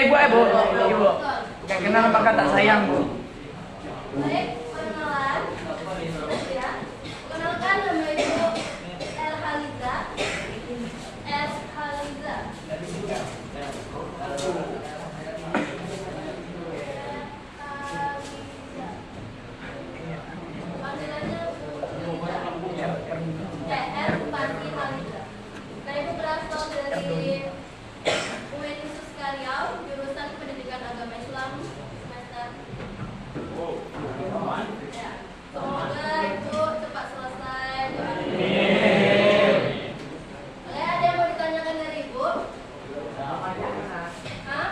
ibu ibu. Gak kenal maka tak sayang bu. Baik, perkenalan. Ya. Perkenalkan nama Ibu El Haliza. S. Haliza. Panggilannya R. Bupati Haliza. Nah, Ibu berasal dari UIN Khusus Karyau, jurusan Pendidikan Agama Islam semester. Ya. Semoga Ibu cepat selesai. Oke, ada yang mau ditanyakan dari Ibu? Hah?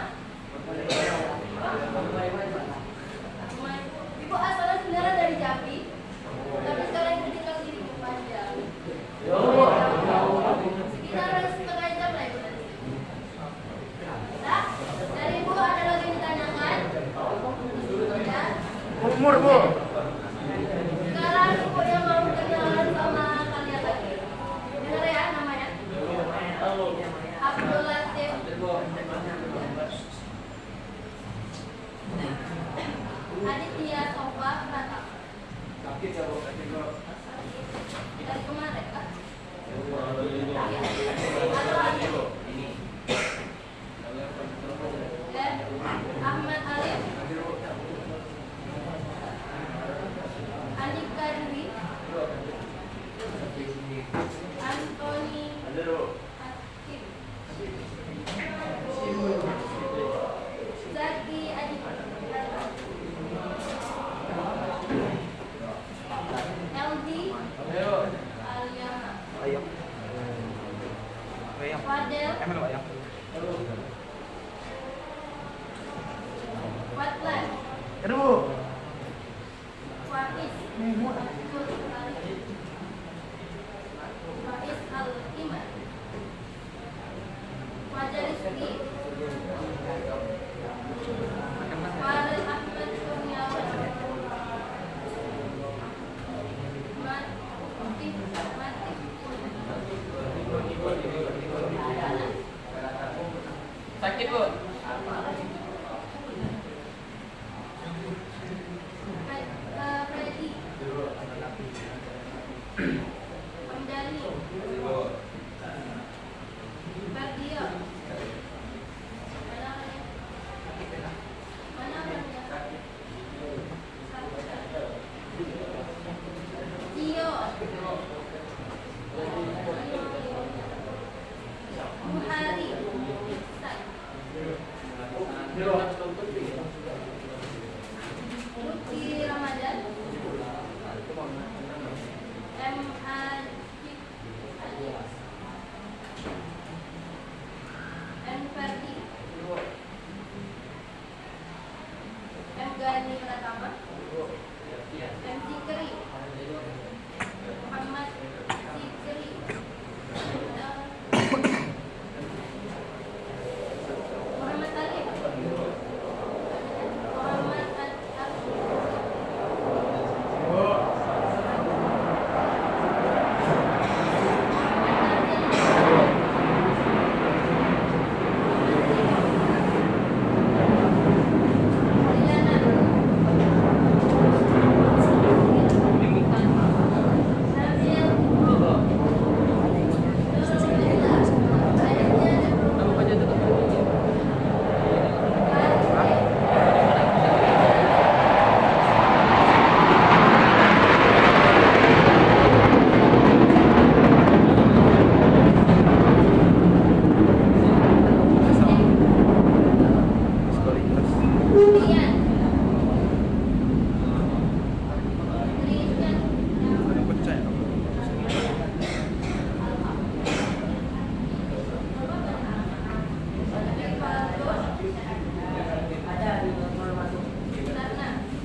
Rumah Ibu. Ibu asalnya sebenarnya dari Jambi, tapi sekarang Ibu tinggal di Lumajang. Sekitar setengah jam lah Ibu dari sini. Nah, dari Ibu ada lagi yang ditanyakan? Ya. Umur bu. Sekarang Ibu yang mau kenalan sama kalian lagi. Dengar ya namanya. Abdul Latif. Aditya Sofa Pratama. Dari kemarin Kak? Iya. Ada lagi? Ahmad Alif. Andika Dwi. Antoni Hakim. Zaki Aditya. LD Aliana. Fadel Watlan. Aduh. Faiz Abdul Karim. Faiz Al-Iman. Fajar Rizki. Farel Ahmad Kurniawan. Sakit bu. Freddy. Hamdani. Bardio. Mana orangnya? Tio. Buhari. Lutfi Ramadan. M. Ajib Alias. M. Ferdi. M. Gani Pratama. M. Zikri. Muhammad Zikri. Muhammad Alif. Muhammad Al-Afri.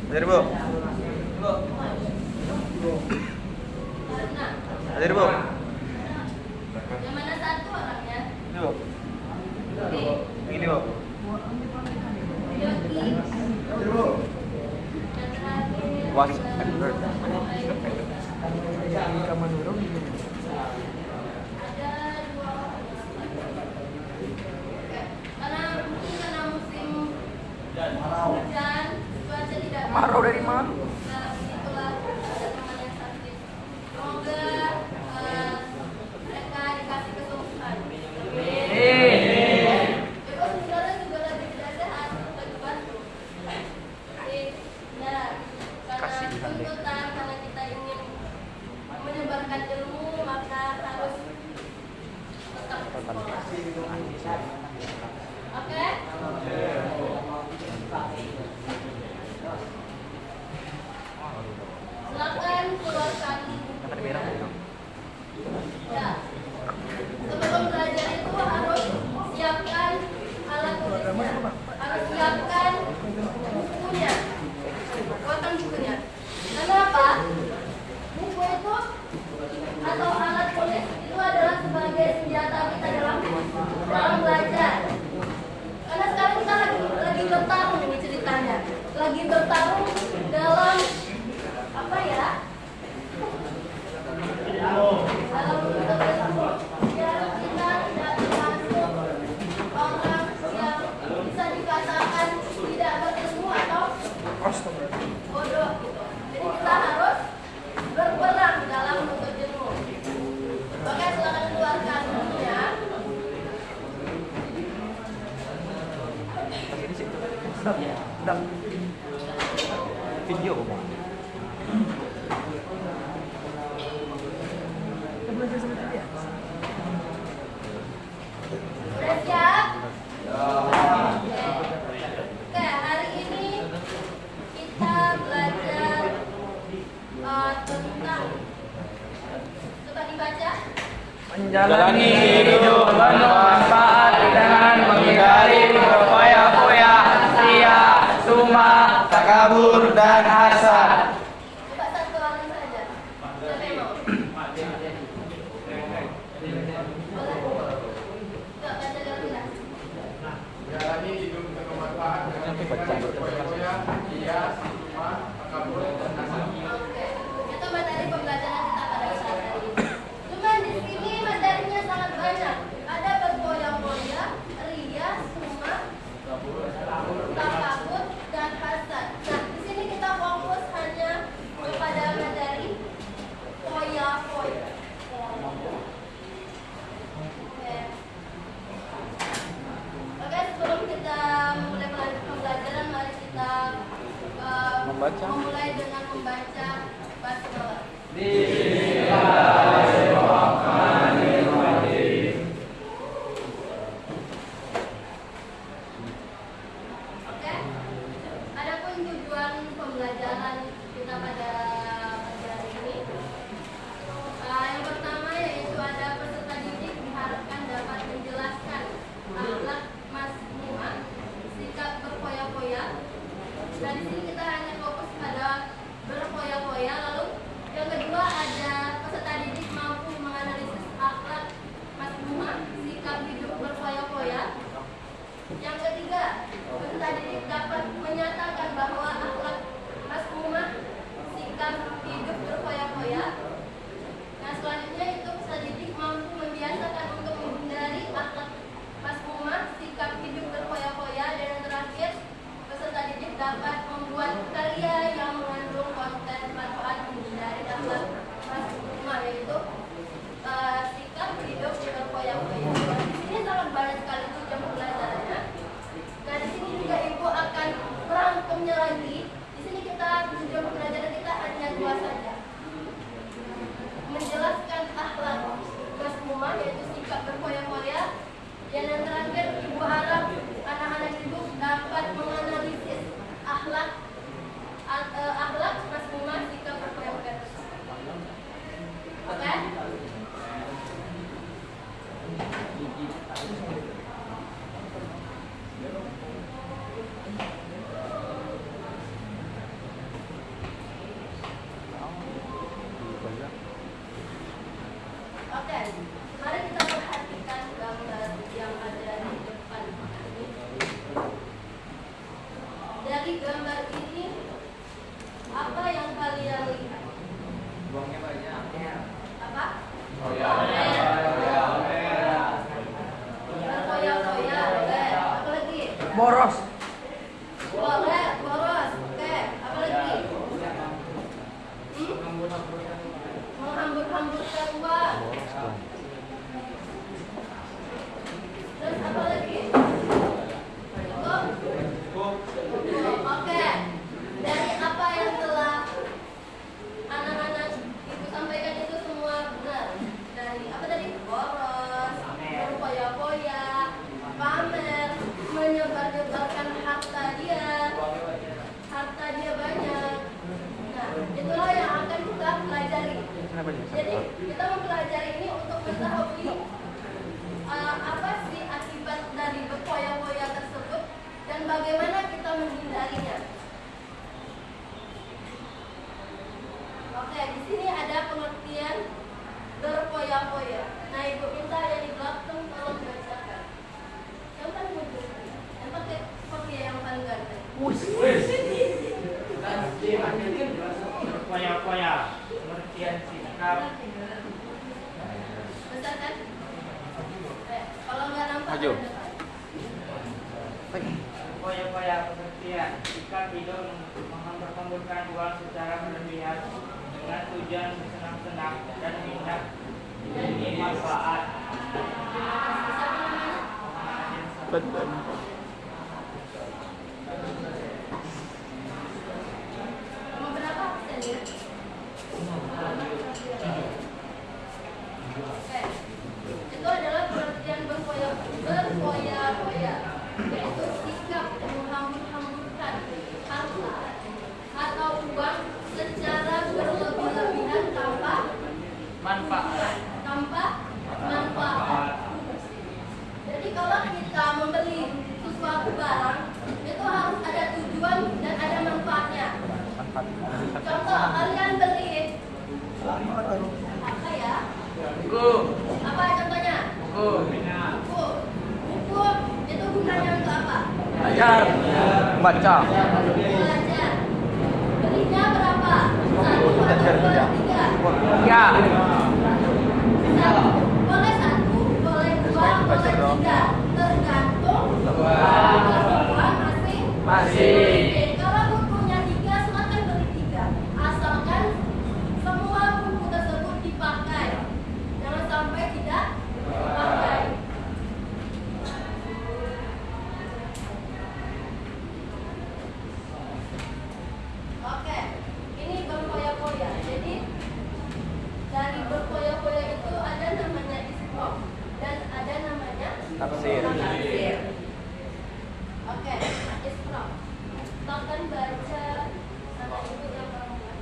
Hadir bu. Hadir bu. Yang mana satu orangnya? Ini bu. Ini bu. Yogi. Hadir bu. Yang terakhir. Was. Ada dua orang. Karena mungkin karena musim hujan, cuaca tidak Kemarau dari mana? Nah, begitulah ada teman yang sakit. Semoga mereka dikasih kesembuhan. Itu sebenarnya juga lagi tidak sehat, lagi batuk. Jadi, nah, karena tuntutan, karena kita ingin menyebarkan ilmu, maka harus tetap sekolah. Oke? Silakan keluarkan. Ya. Sebelum belajar itu harus siapkan alat tulisnya. Harus siapkan bukunya. Potong bukunya. Kenapa? Buku itu atau alat tulis itu adalah sebagai senjata kita dalam belajar. Karena sekarang kita lagi bertarung ini ceritanya. Lagi bertarung dalam apa ya? Dalam biar kita tidak termasuk orang yang bisa dikatakan tidak berilmu atau bodoh gitu. Jadi kita harus berperang dalam menuntut ilmu. Oke, silakan keluarkan bukunya. Sedang video kok. Sudah siap? Oke, hari ini kita belajar tentang, coba dibaca. Menjalani hidup penuh manfaat dengan menghindari berfoya-foya, ria, suma, takabur, dan hasad. Coba satu orang saja. Siapa yang mau? Boleh? Coba baca dulu lah. Menjalani hidup penuh manfaat dengan berfoya-foya, ria, suma, takabur, dan hasad. Oke, itu materi pembelajaran kita pada saat hari ini. Cuman di sini materinya sangat banyak. Ada berfoya-foya, ria, suma, takabur, dan hasad. Nah, di sini kita fokus hanya kepada materi foya-foya. Oke. Oke, sebelum kita memulai pembelajaran, mari kita Membaca. memulai dengan membaca basmalah. Oke. Adapun tujuan pembelajaran kita pada pagi hari ini, yang pertama yaitu ada peserta didik diharapkan dapat menjelaskan akhlak mazmumah, sikap berfoya-foya. Dan di sini kita hanya fokus pada berfoya-foya. Lalu yang kedua ada peserta didik mampu menganalisis akhlak mazmumah, sikap hidup berfoya-foya. Yang ketiga, peserta didik dapat menyatakan bahwa akhlak mazmumah, sikap hidup berfoya-foya. Nah, selanjutnya itu peserta didik mampu membiasakan untuk menghindari akhlak mazmumah, sikap hidup berfoya-foya. Dan yang terakhir, peserta didik dapat membuat karya yang mengandung konten manfaat menghindari akhlak mazmumah, yaitu sikap hidup berfoya-foya. Di sini sangat banyak sekali jam pembelajarannya. Nah, di sini juga ibu akan merangkumnya lagi. Di sini kita jam pembelajaran kita hanya dua saja. Menjelaskan akhlak mazmumah, yaitu sikap berfoya-foya. Dan yang terakhir, ibu harap anak-anak ibu dapat menganalisis akhlak mazmumah, sikap berfoya-foya tersebut. Oke? mengetahui apa sih akibat dari berfoya-foya tersebut dan bagaimana kita menghindarinya. Oke, di sini ada pengertian berfoya-foya. Nah, Ibu minta yang di belakang tolong bacakan. Yang paling ujung, yang pakai kopiah yang paling ganteng. Berfoya-foya, pengertian sikap. Besar kan? Kalau nggak nampak, Maju. ada depan. Berfoya-foya, pengertian sikap hidup menghambur-hamburkan uang secara berlebihan dengan tujuan bersenang-senang dan hendak demi manfaat. Siapa namanya? Betul. Nomor berapa absennya? Oke. Itu adalah pengertian berfoya-foya, yaitu sikap menghambur-hamburkan harta atau uang secara berlebih-lebihan tanpa Manfaat. manfaat. Jadi kalau kita membeli sesuatu barang, itu harus ada tujuan dan ada manfaatnya. Contoh, kalian beli apa ya? Buku. Apa contohnya? Buku. Buku. Buku itu gunanya untuk apa? Belajar, baca. Belajar. Belinya berapa? Satu atau dua, tiga? Ya. Satu. Boleh satu, boleh dua, boleh tiga. Tergantung kebutuhan masing-masing. Kalau bukunya tiga, silakan beli tiga. Asalkan semua buku tersebut dipakai. Jangan sampai tidak dipakai. Oke, ini berfoya-foya. Jadi dari berfoya-foya itu ada namanya isrof dan ada namanya Tafsir. Oke, isrof. Silakan baca sama ibu yang perempuan.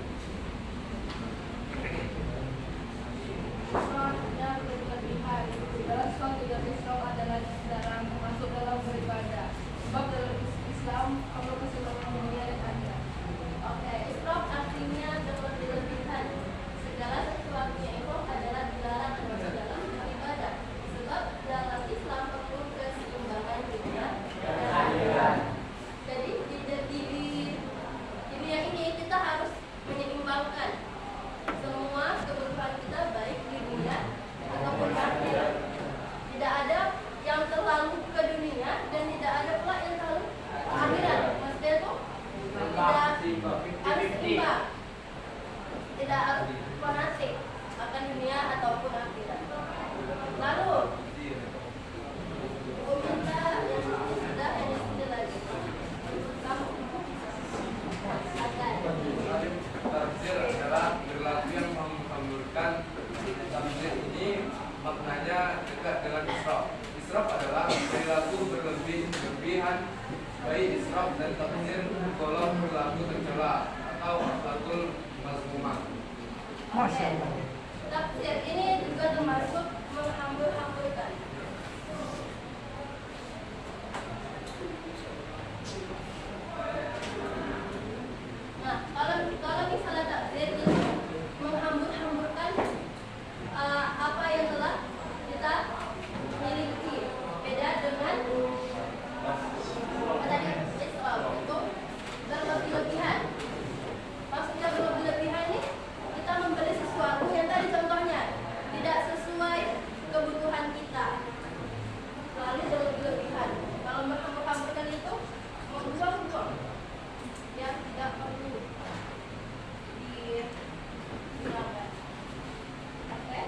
Isrof yang berlebihan. Dalam suatu yang isrof adalah dilarang masuk dalam beribadah. Sebab dalam Islam Allah keseluruhan dunia dan akhirat. Oke, isrof artinya berlebihan. Segala sesuatunya itu adalah dilarang dalam beribadah. Sebab dalam Islam perlu keseimbangan dunia dan akhirat. Jadi di dunia ini kita harus menyeimbangkan semua kebutuhan kita baik di dunia ataupun di akhirat. Tidak ada yang terlalu ke dunia dan tidak ada pula yang terlalu ke akhirat. Maksudnya itu tidak harus seimbang. Tidak harus fanatik akan dunia ataupun akhirat. Lalu aku minta yang ini sudah, yang ini sudah lagi. Kamu akan. Tafsir adalah perilaku yang menghamburkan. Tafsir ini maknanya dekat dengan israf. Israf adalah perilaku berlebihan, baik israf dan tafsir golong perilaku tercela atau akhlakul mazmumah. Oke. Tafsir ini juga termasuk menghambur-hamburkan. Nah, kalau misalnya tafsir itu menghambur-hamburkan apa yang telah kita miliki, beda dengan apa tadi israf itu berlebih-lebihan. Maksudnya berlebih-lebihan ini kita membeli sesuatu yang tadi contohnya tidak sesuai kebutuhan kita, lalu berlebih-lebihan. Kalau menghambur-hamburkan itu membuang-buang yang tidak perlu digunakan. Oke,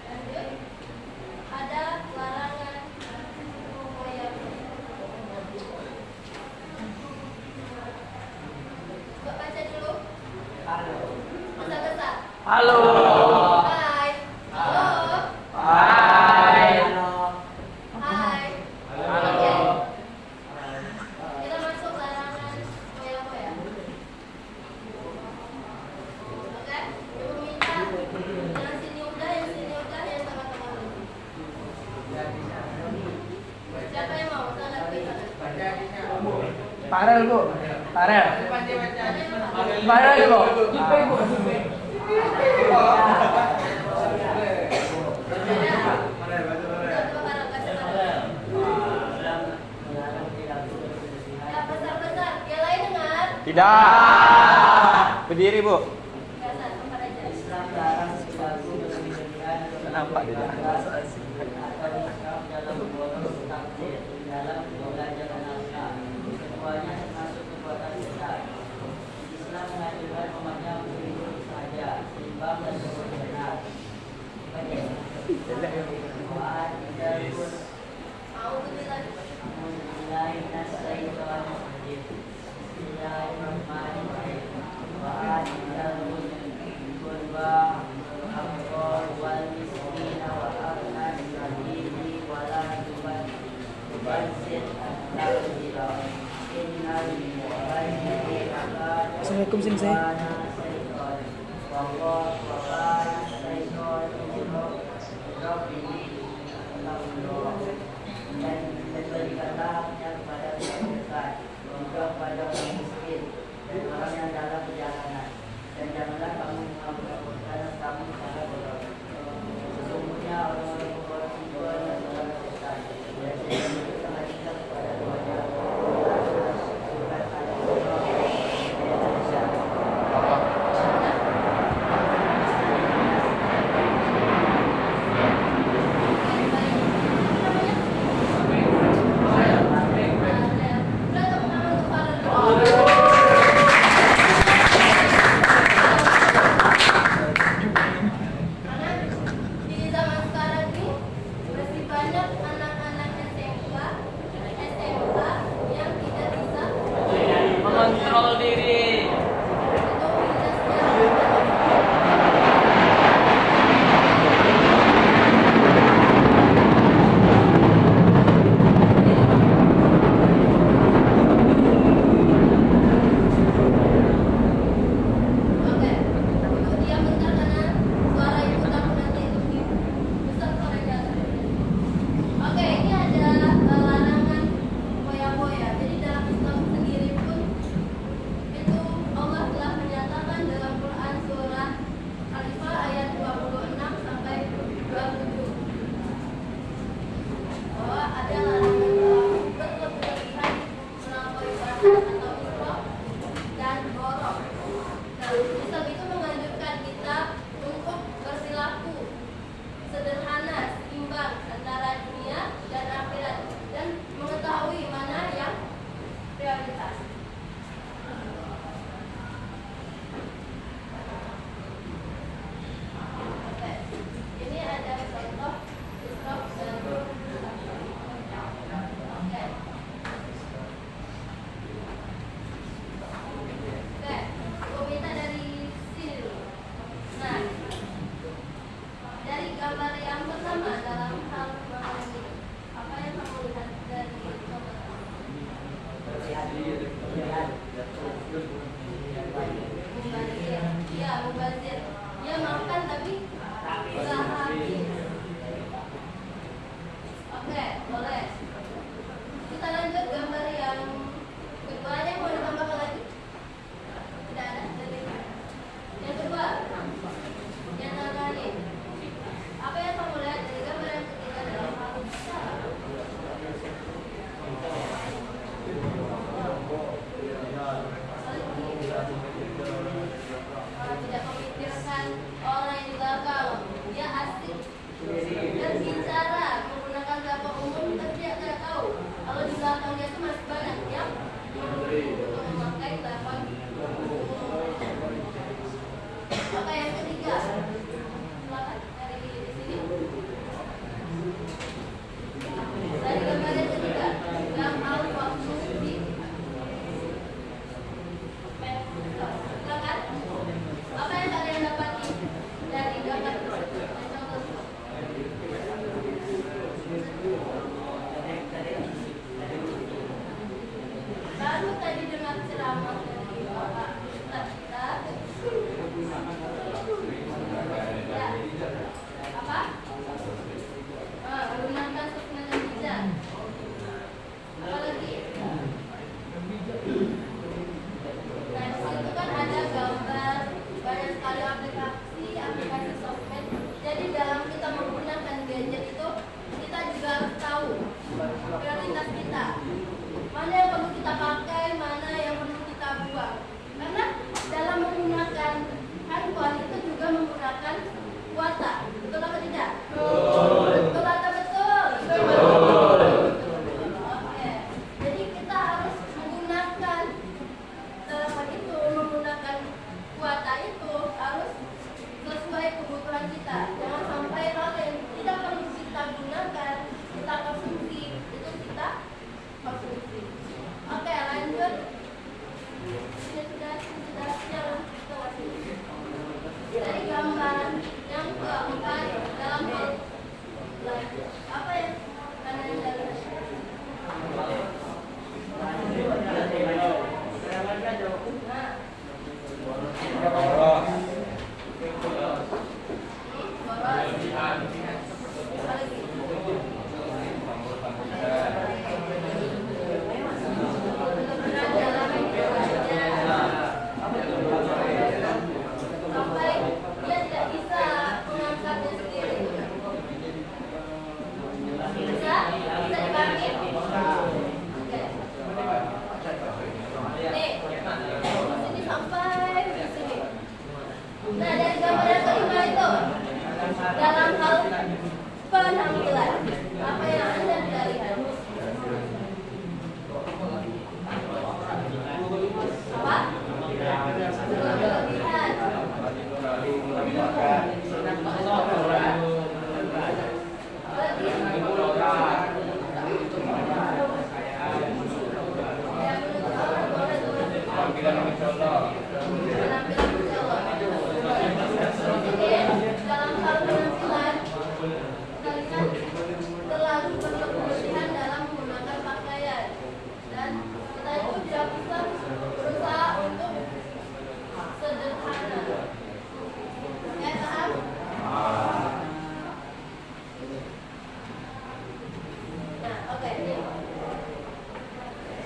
lanjut. Ada larangan foya. Coba baca dulu. Besar-besar. Halo. Hai. Halo. Hai. Hai. Halo. Oke. Kita masuk larangan foya-foya. Oke. Ibu minta yang sini udah, yang sini udah, yang tengah-tengah Farel bu. Farel. Farel bu. Jupe bu. Ya, besar-besar. Yang lain dengar? Tidak. Berdiri, Bu. Dasar, tempat aja. Nampak tidak? Mau tuh lagi. Assalamualaikum sensei. tambahan yang keempat dalam hal apa ya? Karena yang dari sampai dia tidak bisa mengangkatnya sendiri. Bisa dipahami? Oke. Nih, di sini sampai di sini. Nah, dari gambar yang kelima itu dalam hal penampilan, apa yang Anda tidak lihat? Apa? Berlebihan. Dalam hal penampilan, terlalu berlebihan dalam menggunakan pakaian, dan kita itu tidak bisa berusaha untuk sederhana. Ya, paham? Nah, oke.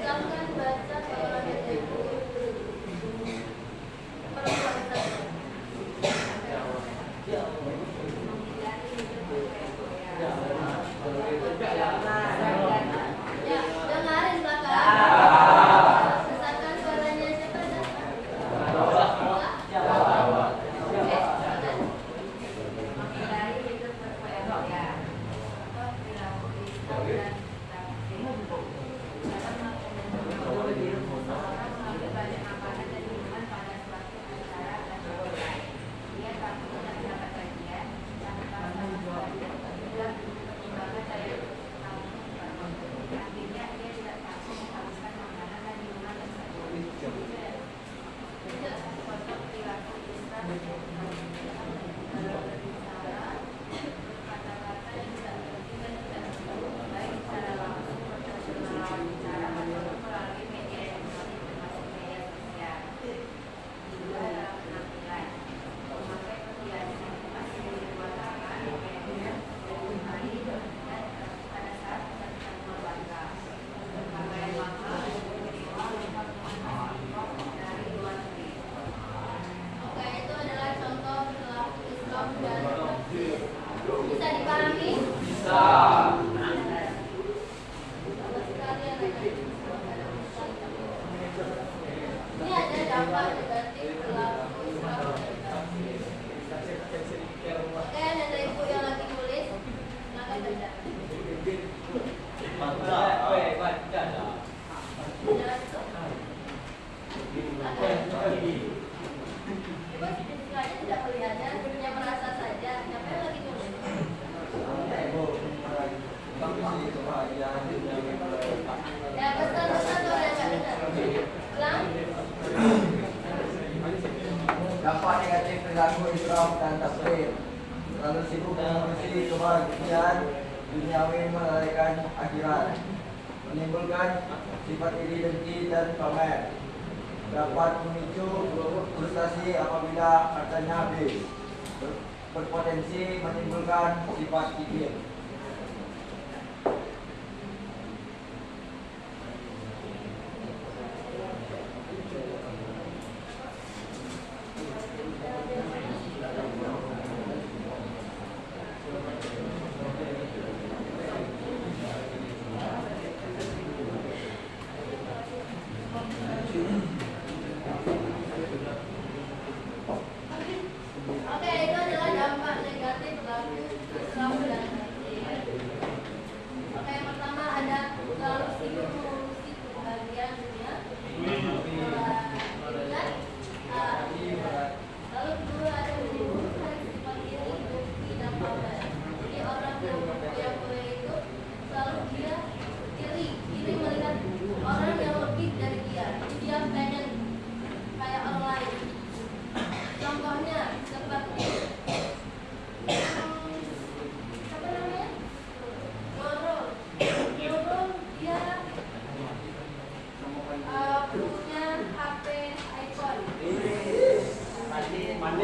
Silakan baca kalau ada ibu perempuan satu. Ya, dengarin belakang. Besarkan suaranya siapa dah? Oke, itu adalah contoh perilaku Islam dan bisa dipahami? Bisa. Ini ada dampak negatif perilaku Islam. Oke, ada ibu yang lagi nulis, silakan baca. Ibu aja tidak melihatnya, hanya merasa saja. Siapa yang lagi nulis? Ya, pesan-pesan tuh yang nggak dengar. Ulang. Dampak negatif perilaku Islam dan tasbih. Terlalu sibuk mengurusi kebahagiaan duniawi melalaikan akhirat, menimbulkan sifat iri dengki dan pamer, dapat memicu frustasi apabila hartanya habis, berpotensi menimbulkan sifat kikir. Oke, itu adalah dampak negatif perilaku Islam dan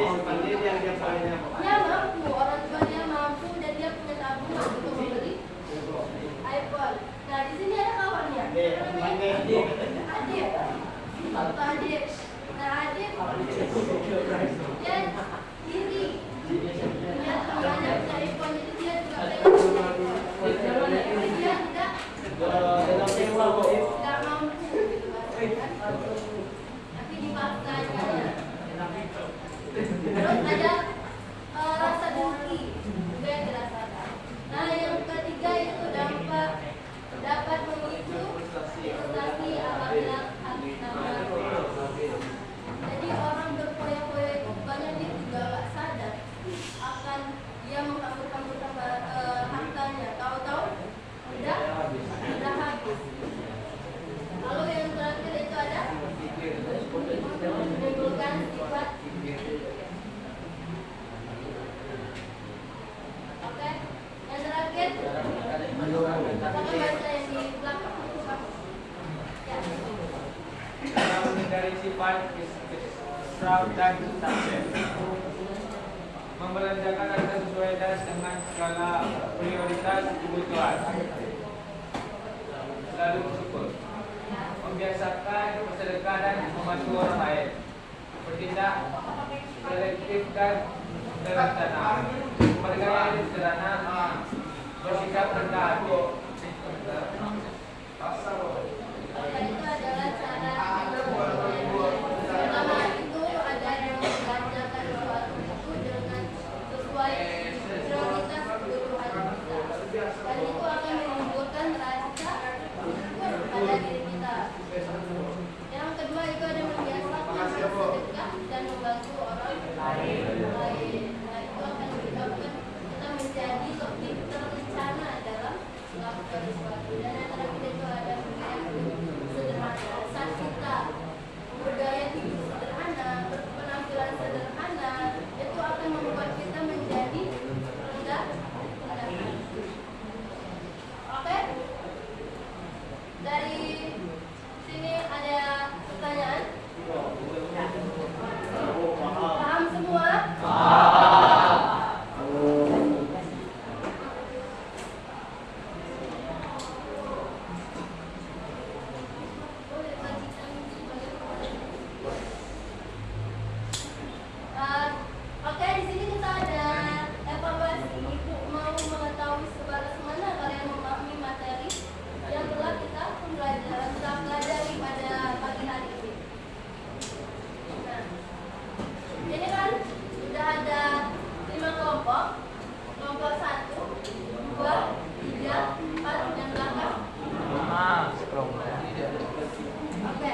Dia mampu, orang tuanya mampu dan dia punya tabungan untuk membeli iPhone. Nah di sini ada kawannya. Adik. Atau adik. Nah adik dia iri. Dia temannya punya iPhone jadi dia juga pengen punya iPhone. Tapi dia tidak mampu gitu kan. Tapi dipaksa aja. Terus ada rasa dengki juga yang dirasakan. Nah yang ketiga itu dapat memicu frustasi apabila jadi orang berfoya-foya itu banyak dia juga gak sadar akan dia menghambur-hamburkan hartanya. Tahu-tahu udah habis. Lalu yang terakhir itu ada menimbulkan sifat. Oke, yang terakhir kita baca yang di belakang. Ya. Menghindari sifat israf dan taksir. Membelanjakan harta sesuai dengan skala prioritas kebutuhan. Selalu bersyukur. Membiasakan bersedekah dan membantu orang lain. Bertindak selektif dan terencana. Bergaya sederhana. Bersikap rendah hati. Itu adalah cara pertama itu ada yang membelanjakan sesuatu itu dengan sesuai prioritas kebutuhan kita, dan itu akan menimbulkan rasa syukur pada diri kita. Yang kedua itu ada membiasakan bersedekah dan membantu orang lain. Nah itu akan menyebabkan kita menjadi lebih terencana dalam melakukan sesuatu. Dan yang terakhir itu ada sederhana, sasita, budaya hidup sederhana, penampilan sederhana, itu akan membuat kita menjadi rendah hati. Oke? Dari sini ada pertanyaan? Paham semua? Oke, di sini kita ada evaluasi. Ibu mau mengetahui sebatas mana kalian memahami materi yang telah kita pelajari pada pagi hari ini. Nah, ini kan sudah ada 5 kelompok. Kelompok 1, 2, 3, 4, dan 8. Oke,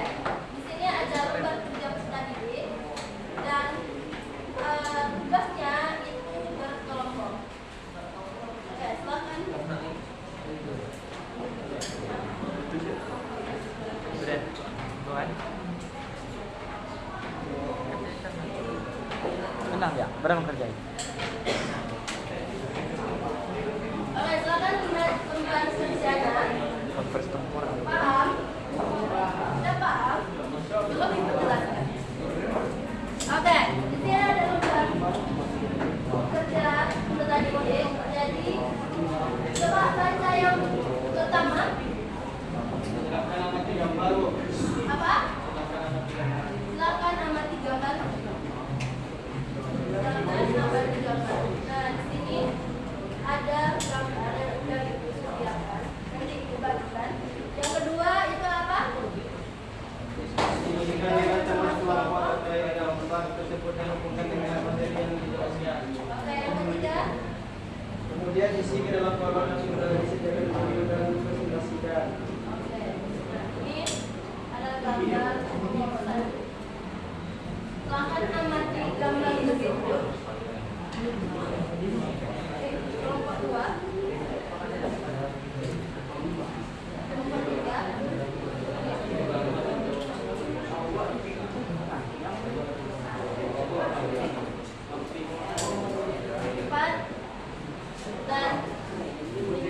di sini ada lembar kerja peserta didik dan tugasnya itu berkelompok. Oke, silakan. Tenang ya, bareng kerjain. Oke, silakan lihat lembar kerjanya. Converse temporal. Paham? Sudah paham? Belum diperjelaskan. Oke, di sini ada lembar kerja peserta didik. Jadi coba baca yang pertama. Apa? Silakan amati gambar. Nah, di sini ada gambar dari Ibu Sudiakan. Nanti Ibu bagikan. Yang kedua itu apa? Oke, yang ketiga. Kemudian isi ke dalam kolam yang sudah disediakan dan presentasikan. Oke, nah ini ada gambar kelompok. Silakan amati gambar tersebut. Kelompok 2. Kelompok 3. Empat dan 5.